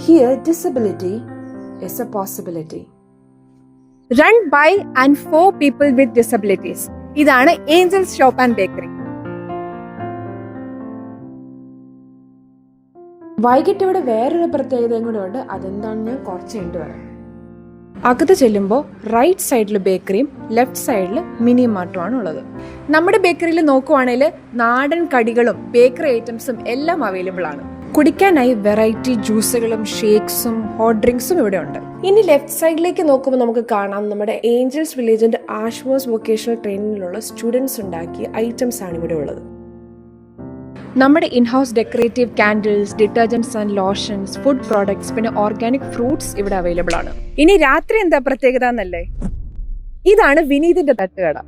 Here, disability is a possibility. Run by and for people with disabilities. ഇതാണ് Angeles shop and bakery. വൈകിട്ട് ഇവിടെ വേറൊരു പ്രത്യേകതയും കൂടെ ഉണ്ട്. അതെന്താണെന്ന് ഞാൻ കുറച്ച് കഴിഞ്ഞിട്ട് വരാം. അകത്ത് ചെല്ലുമ്പോൾ റൈറ്റ് സൈഡിൽ ബേക്കറിയും ലെഫ്റ്റ് സൈഡിൽ മിനി മാർട്ടുമാണ് ഉള്ളത്. നമ്മുടെ ബേക്കറിയിൽ നോക്കുവാണെങ്കിൽ നാടൻ കടികളും ബേക്കറി ഐറ്റംസും എല്ലാം അവൈലബിൾ ആണ്. കുടിക്കാനായി വെറൈറ്റി ജ്യൂസുകളും ഷേക്സും ഹോട്ട് ഡ്രിങ്ക്സും ഇവിടെ ഉണ്ട്. ഇനി ലെഫ്റ്റ് സൈഡിലേക്ക് നോക്കുമ്പോൾ നമുക്ക് കാണാം നമ്മുടെ ഏഞ്ചൽസ് വില്ലേജിന്റെ ആഷ്മോസ് വൊക്കേഷണൽ ട്രെയിനിങ്ങിലുള്ള സ്റ്റുഡൻസ് ഉണ്ടാക്കിയ ഐറ്റംസ് ആണ് ഇവിടെ ഉള്ളത്. നമ്മുടെ in-house decorative candles, detergents and lotions, food products, പിന്നെ ഓർഗാനിക് ഫ്രൂട്ട്സ് ഇവിടെ അവൈലബിൾ ആണ്. ഇനി രാത്രി എന്താ പ്രത്യേകത എന്നല്ലേ, ഇതാണ് വിനീതിന്റെ തട്ടുകട.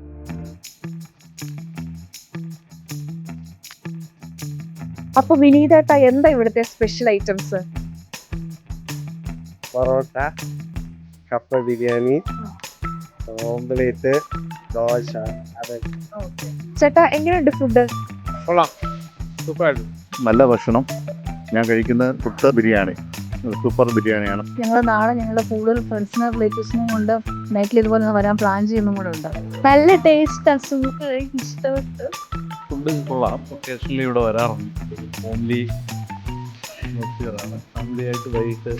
അപ്പൊ വിനീതേട്ട, എന്താ ഇവിടുത്തെ സ്പെഷ്യൽ ഐറ്റംസ്? പൊറോട്ട, കപ്പ ബിരിയാണി, ഓംപ്ലേറ്റ്, ദോശ. ചേട്ടാ, എങ്ങനെയുണ്ട് ഫുഡ്? നല്ല ഭക്ഷണം. ഞാൻ കഴിക്കുന്ന പുട്ട് ബിരിയാണി സൂപ്പർ ബിരിയാണിയാണ്. ഞങ്ങൾ നാളെ ഞങ്ങളുടെ കൂടുതൽ ഫ്രണ്ട്സിനെ റിലേറ്റീവ്സിനെയും കൊണ്ട് നൈറ്റിൽ ഇതുപോലെ വരാൻ പ്ലാൻ ചെയ്യുന്നതും കൂടെ ഉണ്ട്. നല്ല ടേസ്റ്റ്, ഇഷ്ടപ്പെട്ടു. ഫുഡ് കൊള്ളാം. ഒക്കേഷനിൽ ഇവിടെ വരാറുണ്ട്. ഓൺലി ഫാമിലി ആയിട്ട് വൈകിട്ട്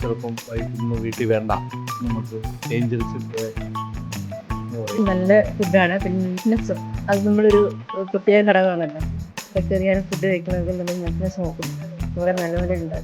ചിലപ്പം വൈകിട്ടൊന്നും വീട്ടിൽ വേണ്ട, നമുക്ക് ഏഞ്ചൽസിൽ നല്ല ഫുഡാണ്. പിന്നെ നീറ്റ്നെസ്സും അത് നമ്മളൊരു പ്രത്യേക ഘടകമാണല്ലോ. ചെറിയ ഫുഡ് കഴിക്കണമെങ്കിൽ നമ്മൾ നീറ്റ്നെസ് നോക്കും. ഇവിടെ നല്ലപോലെ ഉണ്ട്.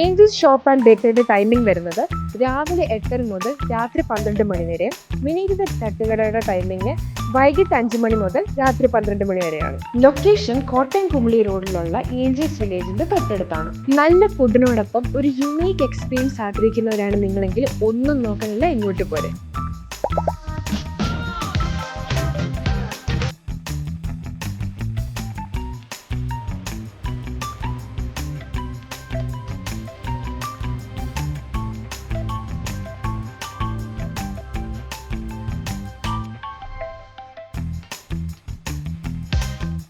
ഏഞ്ചൽസ് ഷോപ്പ് ആൻഡ് ബേക്കറിയുടെ ടൈമിംഗ് വരുന്നത് രാവിലെ 8 മുതൽ രാത്രി 12 മണി വരെ. വിനീതിന്റെ തട്ടുകടയുടെ ടൈമിംഗ് വൈകിട്ട് 5 മണി മുതൽ രാത്രി 12 മണി വരെയാണ്. ലൊക്കേഷൻ കോട്ടയം കുമളി റോഡിലുള്ള ഏഞ്ചൽസ് വില്ലേജിന്റെ തൊട്ടടുത്താണ്. നല്ല ഫുഡിനോടൊപ്പം ഒരു യുണീക്ക് എക്സ്പീരിയൻസ് ആഗ്രഹിക്കുന്നവരാണ് നിങ്ങളെങ്കിൽ ഒന്നും നോക്കാനില്ല, ഇങ്ങോട്ട് പോരെ.